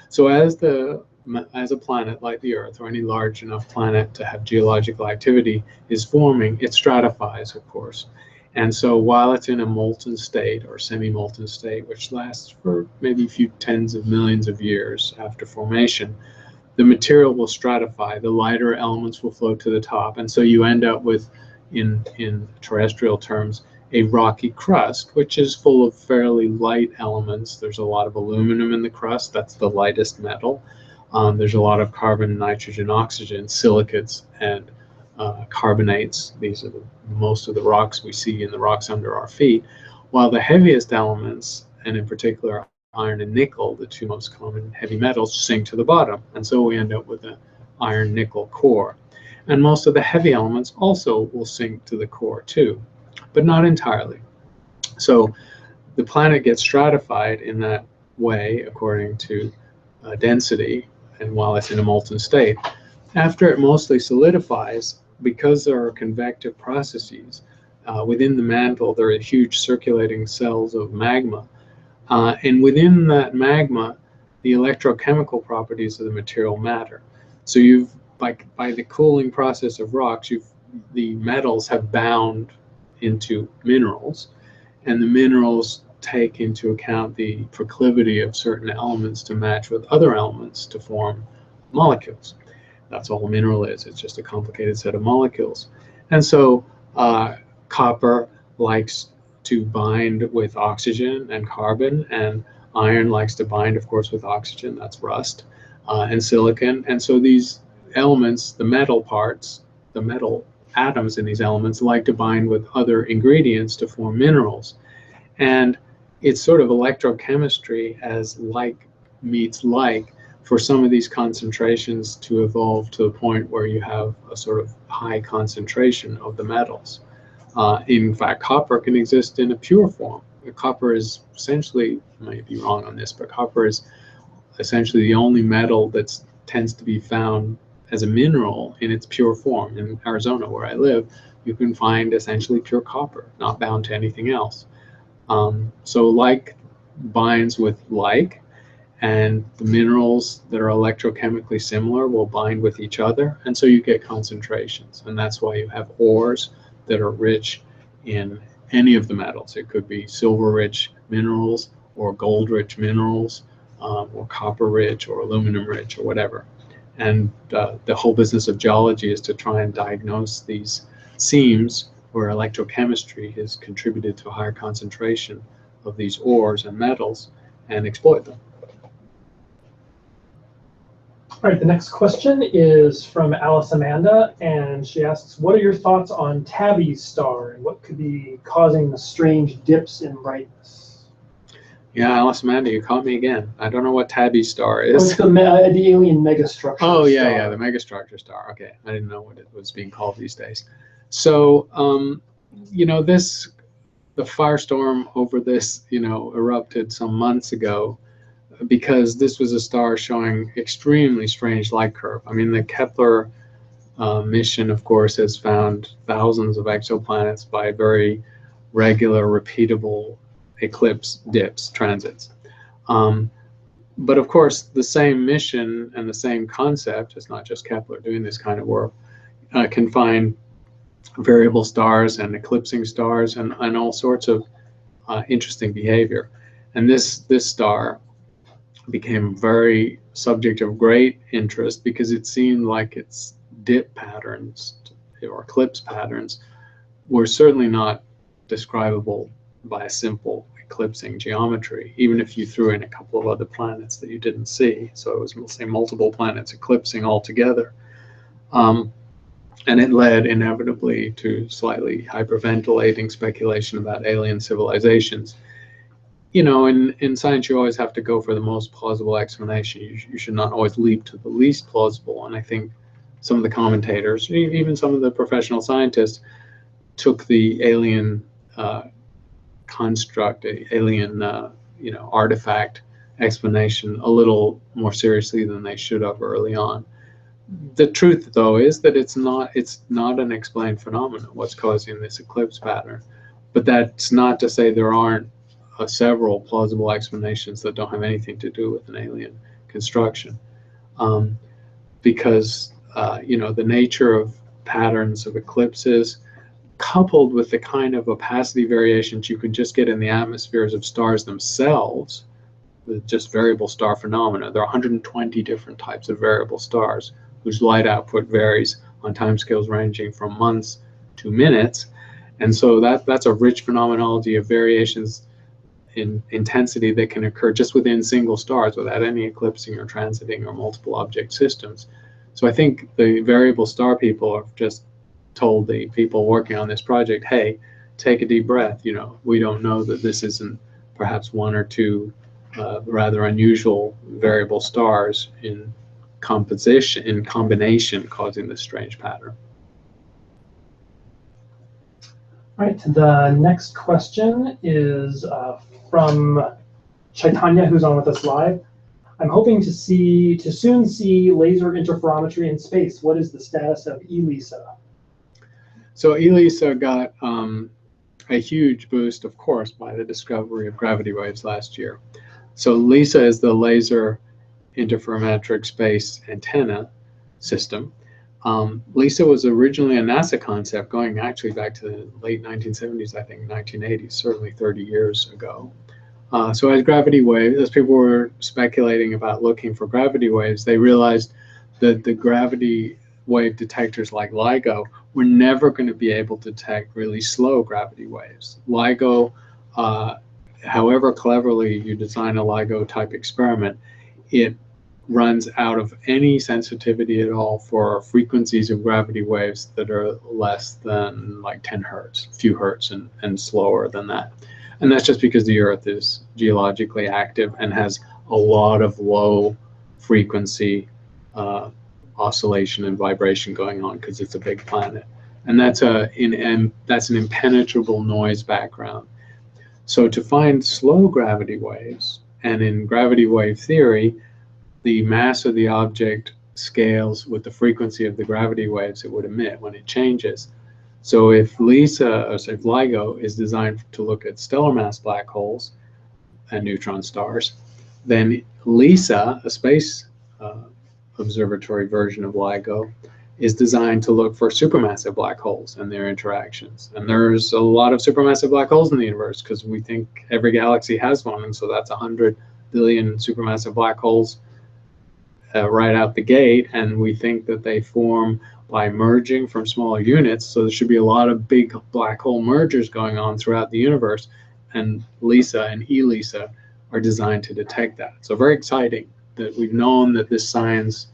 [SPEAKER 1] So as a planet like the Earth, or any large enough planet to have geological activity, is forming, it stratifies, of course. And so while it's in a molten state or semi-molten state, which lasts for maybe a few tens of millions of years after formation, the material will stratify. The lighter elements will float to the top. And so you end up with, in terrestrial terms, a rocky crust, which is full of fairly light elements. There's a lot of aluminum in the crust. That's the lightest metal. There's a lot of carbon, nitrogen, oxygen, silicates, and carbonates. These are most of the rocks we see in the rocks under our feet, while the heaviest elements, and in particular iron and nickel, the two most common heavy metals, sink to the bottom, and so we end up with an iron-nickel core. And most of the heavy elements also will sink to the core too, but not entirely. So the planet gets stratified in that way according to density, and while it's in a molten state. After it mostly solidifies, because there are convective processes, within the mantle there are huge circulating cells of magma. And within that magma, the electrochemical properties of the material matter. So you've, by the cooling process of rocks, the metals have bound into minerals, and the minerals take into account the proclivity of certain elements to match with other elements to form molecules. That's all a mineral is. It's just a complicated set of molecules. And so copper likes to bind with oxygen and carbon, and iron likes to bind, of course, with oxygen. That's rust, and silicon. And so these elements, the metal parts, the metal atoms in these elements, like to bind with other ingredients to form minerals. And it's sort of electrochemistry as like meets like for some of these concentrations to evolve to a point where you have a sort of high concentration of the metals. In fact, copper can exist in a pure form. Copper is essentially, I might be wrong on this, but copper is essentially the only metal that tends to be found as a mineral in its pure form. In Arizona, where I live, you can find essentially pure copper, not bound to anything else. So like binds with like, and the minerals that are electrochemically similar will bind with each other, and so you get concentrations. And that's why you have ores that are rich in any of the metals. It could be silver-rich minerals, or gold-rich minerals, or copper-rich, or aluminum-rich, or whatever. And the whole business of geology is to try and diagnose these seams where electrochemistry has contributed to a higher concentration of these ores and metals, and exploit them.
[SPEAKER 2] All right, the next question is from Alice Amanda, and she asks, what are your thoughts on Tabby's star, and what could be causing the strange dips in brightness?
[SPEAKER 1] Yeah, Alice Amanda, you caught me again. I don't know what Tabby's star
[SPEAKER 2] Oh,
[SPEAKER 1] is.
[SPEAKER 2] it's the alien megastructure
[SPEAKER 1] Oh, yeah,
[SPEAKER 2] star.
[SPEAKER 1] yeah, the megastructure star. Okay, I didn't know what it was being called these days. So, you know, the firestorm over this, you know, erupted some months ago, because this was a star showing extremely strange light curve. I mean, the Kepler mission, of course, has found thousands of exoplanets by very regular, repeatable eclipse dips, transits. But of course, the same mission and the same concept, it's not just Kepler doing this kind of work, can find variable stars and eclipsing stars and all sorts of interesting behavior. And this star became very subject of great interest because it seemed like its dip patterns or eclipse patterns were certainly not describable by a simple eclipsing geometry, even if you threw in a couple of other planets that you didn't see. So it was, we'll say, multiple planets eclipsing all together. And it led inevitably to slightly hyperventilating speculation about alien civilizations. You know, in science, you always have to go for the most plausible explanation. You should not always leap to the least plausible. And I think some of the commentators, even some of the professional scientists, took the alien construct, alien you know, artifact explanation a little more seriously than they should have early on. The truth, though, is that it's not an explained phenomenon what's causing this eclipse pattern. But that's not to say there aren't several plausible explanations that don't have anything to do with an alien construction, because you know, the nature of patterns of eclipses, coupled with the kind of opacity variations you can just get in the atmospheres of stars themselves, with just variable star phenomena. There are 120 different types of variable stars whose light output varies on timescales ranging from months to minutes, and so that's a rich phenomenology of variations in intensity that can occur just within single stars without any eclipsing or transiting or multiple object systems. So I think the variable star people have just told the people working on this project, hey, take a deep breath. You know, we don't know that this isn't perhaps one or two rather unusual variable stars in combination causing this strange pattern.
[SPEAKER 2] All right, the next question is from Chaitanya, who's on with us live. I'm hoping to soon see laser interferometry in space. What is the status of ELISA?
[SPEAKER 1] So ELISA got a huge boost, of course, by the discovery of gravity waves last year. So LISA is the Laser Interferometric Space Antenna system. LISA was originally a NASA concept going actually back to the late 1970s, I think 1980s, certainly 30 years ago. So as gravity waves, as people were speculating about looking for gravity waves, they realized that the gravity wave detectors like LIGO were never going to be able to detect really slow gravity waves. LIGO, however cleverly you design a LIGO type experiment, it runs out of any sensitivity at all for frequencies of gravity waves that are less than like 10 hertz, a few hertz and slower than that. And that's just because the Earth is geologically active and has a lot of low frequency oscillation and vibration going on because it's a big planet. And that's that's an impenetrable noise background. So to find slow gravity waves, and in gravity wave theory, the mass of the object scales with the frequency of the gravity waves it would emit when it changes. So if LIGO is designed to look at stellar mass black holes and neutron stars, then LISA, a space observatory version of LIGO, is designed to look for supermassive black holes and their interactions. And there's a lot of supermassive black holes in the universe because we think every galaxy has one, and so that's 100 billion supermassive black holes right out the gate, and we think that they form by merging from smaller units. So there should be a lot of big black hole mergers going on throughout the universe, and LISA and ELISA are designed to detect that. So very exciting that we've known that this science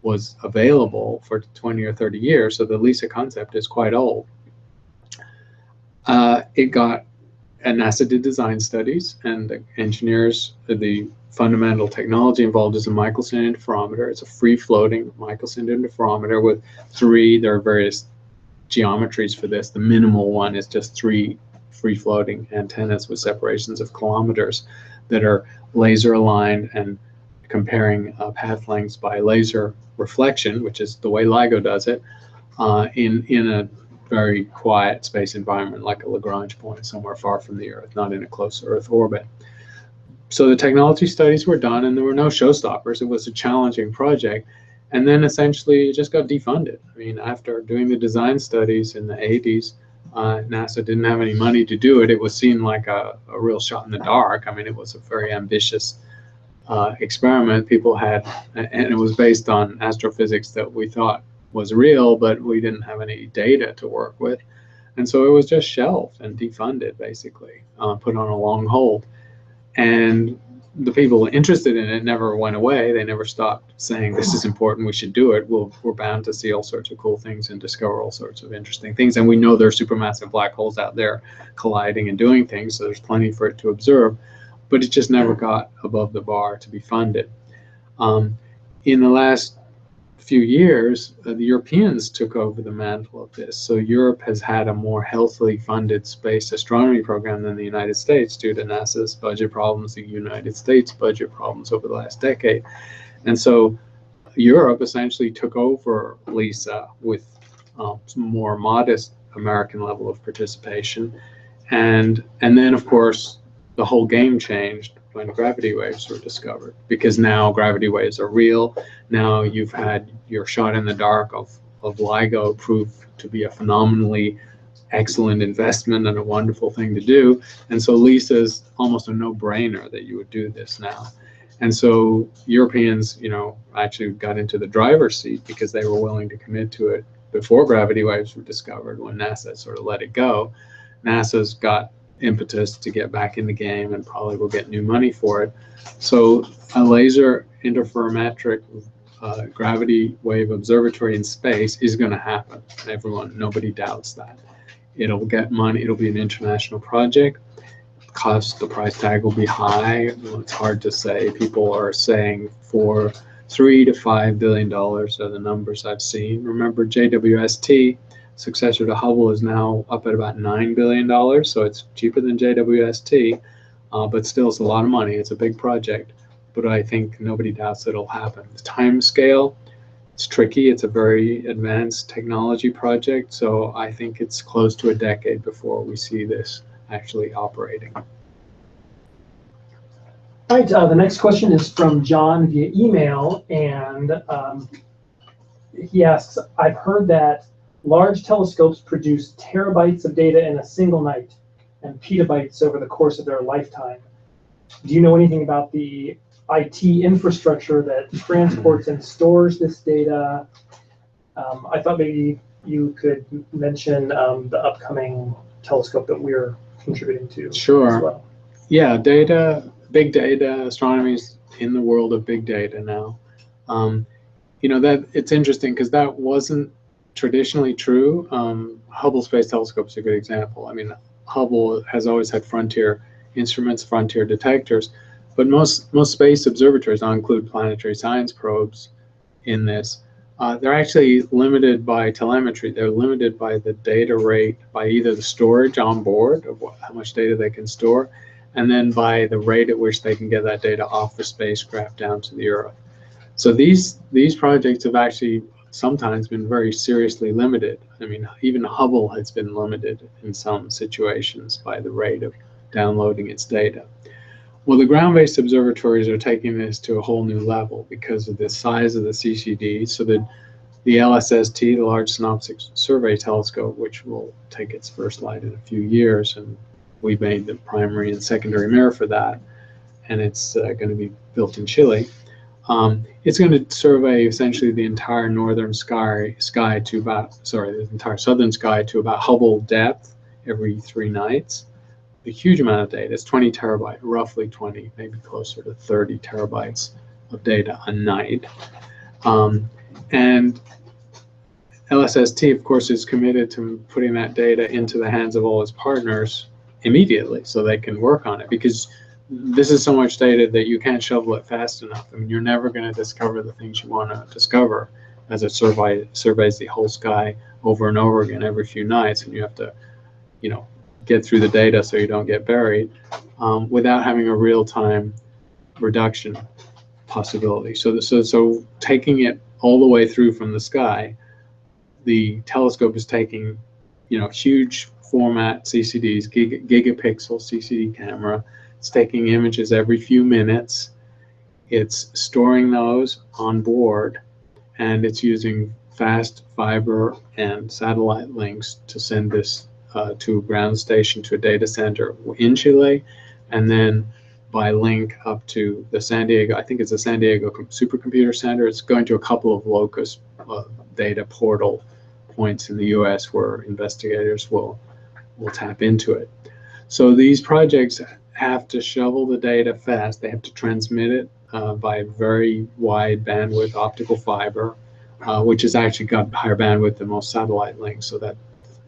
[SPEAKER 1] was available for 20 or 30 years. So the LISA concept is quite old. And NASA did design studies, and the engineers, the fundamental technology involved is a Michelson interferometer. It's a free-floating Michelson interferometer with there are various geometries for this. The minimal one is just 3 free-floating antennas with separations of kilometers that are laser aligned and comparing path lengths by laser reflection, which is the way LIGO does it, in a very quiet space environment like a Lagrange point somewhere far from the Earth, not in a close Earth orbit. So the technology studies were done and there were no showstoppers. It was a challenging project. And then essentially it just got defunded. I mean, after doing the design studies in the 80s, NASA didn't have any money to do it. It was seen like a real shot in the dark. I mean, it was a very ambitious experiment people had, and it was based on astrophysics that we thought was real, but we didn't have any data to work with. And so it was just shelved and defunded, basically, put on a long hold. And the people interested in it never went away. They never stopped saying, this is important, we should do it. We're bound to see all sorts of cool things and discover all sorts of interesting things. And we know there are supermassive black holes out there colliding and doing things, so there's plenty for it to observe. But it just never got above the bar to be funded. In the last few years, the Europeans took over the mantle of this. So Europe has had a more healthily funded space astronomy program than the United States due to NASA's budget problems, the United States budget problems over the last decade. And so Europe essentially took over LISA with some more modest American level of participation. And then, of course, the whole game changed when gravity waves were discovered, because now gravity waves are real. Now you've had your shot in the dark of LIGO prove to be a phenomenally excellent investment and a wonderful thing to do. And so LISA is almost a no-brainer that you would do this now. And so Europeans, actually got into the driver's seat because they were willing to commit to it before gravity waves were discovered, when NASA sort of let it go. NASA's got impetus to get back in the game and probably will get new money for it. So a laser interferometric gravity wave observatory in space is going to happen. Nobody doubts that. It'll get money. It'll be an international project. The price tag will be high. It's hard to say. People are saying for $3 to $5 billion are the numbers I've seen. Remember, JWST, successor to Hubble, is now up at about $9 billion, so it's cheaper than JWST, but still it's a lot of money. It's a big project, but I think nobody doubts it'll happen. The time scale, it's tricky. It's a very advanced technology project, so I think it's close to a decade before we see this actually operating.
[SPEAKER 2] All right, the next question is from John via email, and he asks, I've heard that large telescopes produce terabytes of data in a single night and petabytes over the course of their lifetime. Do you know anything about the IT infrastructure that transports and stores this data? I thought maybe you could mention the upcoming telescope that we're contributing to.
[SPEAKER 1] Sure.
[SPEAKER 2] As well.
[SPEAKER 1] Yeah, data. Big data, astronomy is in the world of big data now. You know, that it's interesting because that wasn't traditionally true. Hubble Space Telescope is a good example. I mean, Hubble has always had frontier instruments, frontier detectors, but most space observatories, I'll include planetary science probes in this, they're actually limited by telemetry. They're limited by the data rate, by either the storage on board of how much data they can store, and then by the rate at which they can get that data off the spacecraft down to the Earth. So these projects have actually sometimes been very seriously limited. I mean, even Hubble has been limited in some situations by the rate of downloading its data. Well, the ground-based observatories are taking this to a whole new level because of the size of the CCD. So that the LSST, the Large Synoptic Survey Telescope, which will take its first light in a few years, and we made the primary and secondary mirror for that, and it's going to be built in Chile. It's going to survey essentially the entire northern sky to about, the entire southern sky to about Hubble depth every 3 nights. A huge amount of data. It's 20 terabytes, roughly 20, maybe closer to 30 terabytes of data a night. And LSST, of course, is committed to putting that data into the hands of all its partners immediately so they can work on it, because this is so much data that you can't shovel it fast enough. I mean, you're never going to discover the things you want to discover as it surveys the whole sky over and over again every few nights, and you have to, you know, get through the data so you don't get buried without having a real-time reduction possibility. So taking it all the way through from the sky, the telescope is taking, you know, huge format CCDs, gigapixel CCD camera. It's taking images every few minutes. It's storing those on board, and it's using fast fiber and satellite links to send this to a ground station, to a data center in Chile, and then by link up to the San Diego, I think it's the San Diego Supercomputer Center. It's going to a couple of locus data portal points in the US where investigators will tap into it. So these projects have to shovel the data fast. They have to transmit it by very wide bandwidth optical fiber, which has actually got higher bandwidth than most satellite links, so that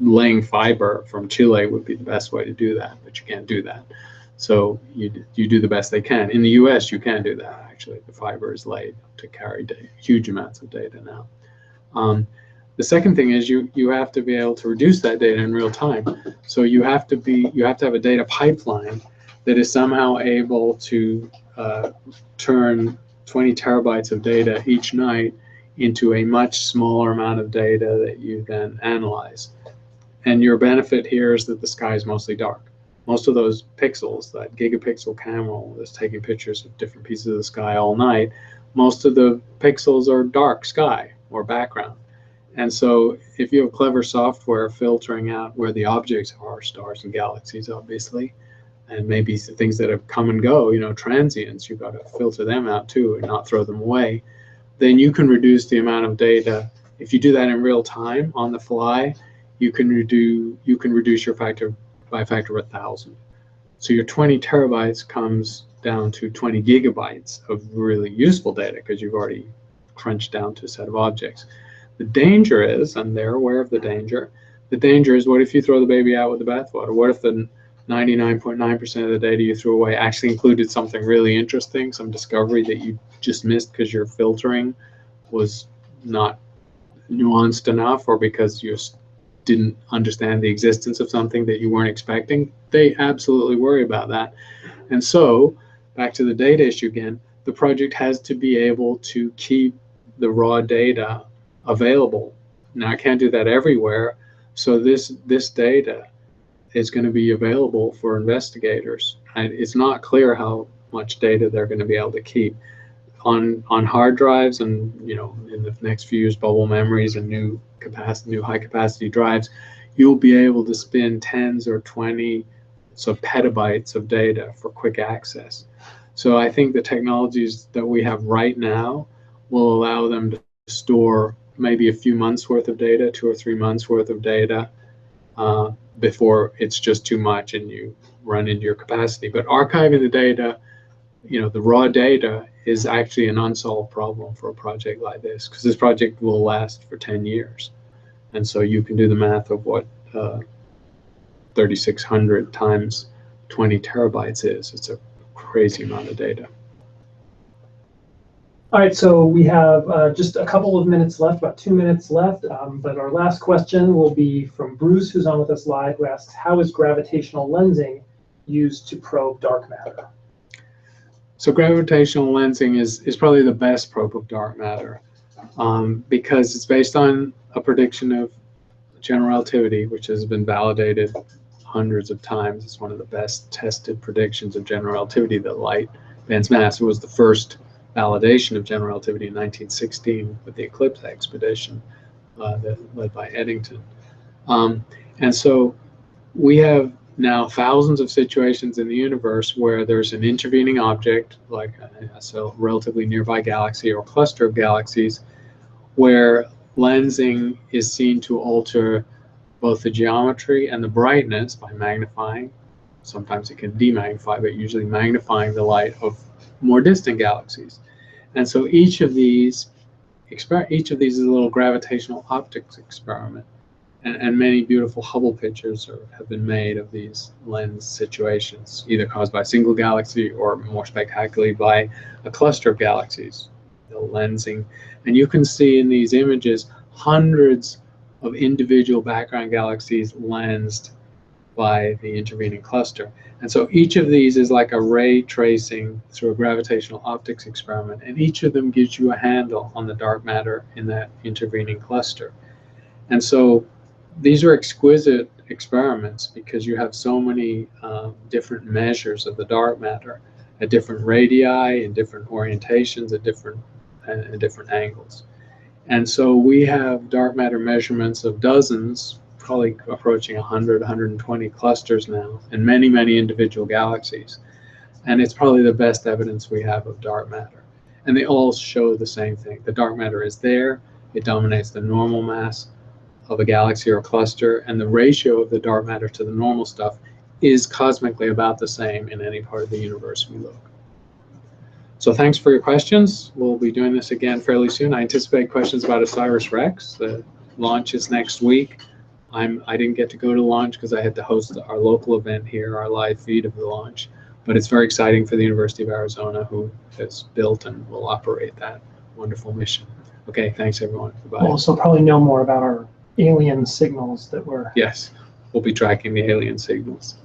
[SPEAKER 1] laying fiber from Chile would be the best way to do that, but you can't do that. So you do the best they can. In the US, you can do that, actually. The fiber is laid to carry huge amounts of data now. The second thing is you have to be able to reduce that data in real time. So you have to have a data pipeline that is somehow able to turn 20 terabytes of data each night into a much smaller amount of data that you then analyze. And your benefit here is that the sky is mostly dark. Most of those pixels, that gigapixel camera that's taking pictures of different pieces of the sky all night, most of the pixels are dark sky or background. And so if you have clever software filtering out where the objects are, stars and galaxies, obviously, and maybe things that have come and go, you know, transients, you've got to filter them out too and not throw them away, then you can reduce the amount of data. If you do that in real time on the fly, you can reduce your factor by a factor of 1,000. So your 20 terabytes comes down to 20 gigabytes of really useful data because you've already crunched down to a set of objects. The danger is, and they're aware of the danger is what if you throw the baby out with the bathwater? What if the 99.9% of the data you threw away actually included something really interesting, some discovery that you just missed because your filtering was not nuanced enough, or because you didn't understand the existence of something that you weren't expecting. They absolutely worry about that. And so, back to the data issue again, the project has to be able to keep the raw data available. Now, I can't do that everywhere, so this data is going to be available for investigators. And it's not clear how much data they're going to be able to keep on hard drives, and in the next few years, bubble memories and new high capacity drives. You'll be able to spin tens or 20 petabytes of data for quick access. So I think the technologies that we have right now will allow them to store maybe a few months worth of data, 2 or 3 months worth of data, before it's just too much and you run into your capacity. But archiving the data, the raw data, is actually an unsolved problem for a project like this, because this project will last for 10 years. And so you can do the math of what 3,600 times 20 terabytes is. It's a crazy amount of data.
[SPEAKER 2] All right, so we have just a couple of minutes left, about 2 minutes left, but our last question will be from Bruce, who's on with us live, who asks, how is gravitational lensing used to probe dark matter?
[SPEAKER 1] So gravitational lensing is probably the best probe of dark matter, because it's based on a prediction of general relativity, which has been validated hundreds of times. It's one of the best tested predictions of general relativity, that light bends mass. It was the first validation of general relativity in 1916 with the Eclipse expedition led by Eddington. And so we have now thousands of situations in the universe where there's an intervening object, like a relatively nearby galaxy or cluster of galaxies, where lensing is seen to alter both the geometry and the brightness by magnifying. Sometimes it can demagnify, but usually magnifying the light of more distant galaxies. And so each of these is a little gravitational optics experiment. And many beautiful Hubble pictures have been made of these lens situations, either caused by a single galaxy or more spectacularly by a cluster of galaxies, the lensing. And you can see in these images hundreds of individual background galaxies lensed by the intervening cluster. And so each of these is like a ray tracing through a gravitational optics experiment, and each of them gives you a handle on the dark matter in that intervening cluster. And so these are exquisite experiments because you have so many different measures of the dark matter at different radii, in different orientations, at different angles. And so we have dark matter measurements of dozens, probably approaching 100, 120 clusters now, and many, many individual galaxies. And it's probably the best evidence we have of dark matter. And they all show the same thing. The dark matter is there. It dominates the normal mass of a galaxy or a cluster, and the ratio of the dark matter to the normal stuff is cosmically about the same in any part of the universe we look. So thanks for your questions. We'll be doing this again fairly soon. I anticipate questions about OSIRIS-REx. The launch is next week. I didn't get to go to launch because I had to host our local event here, our live feed of the launch. But it's very exciting for the University of Arizona, who has built and will operate that wonderful mission. Okay, thanks everyone. Goodbye.
[SPEAKER 2] We'll also probably know more about our alien signals that we're...
[SPEAKER 1] Yes, we'll be tracking the alien signals.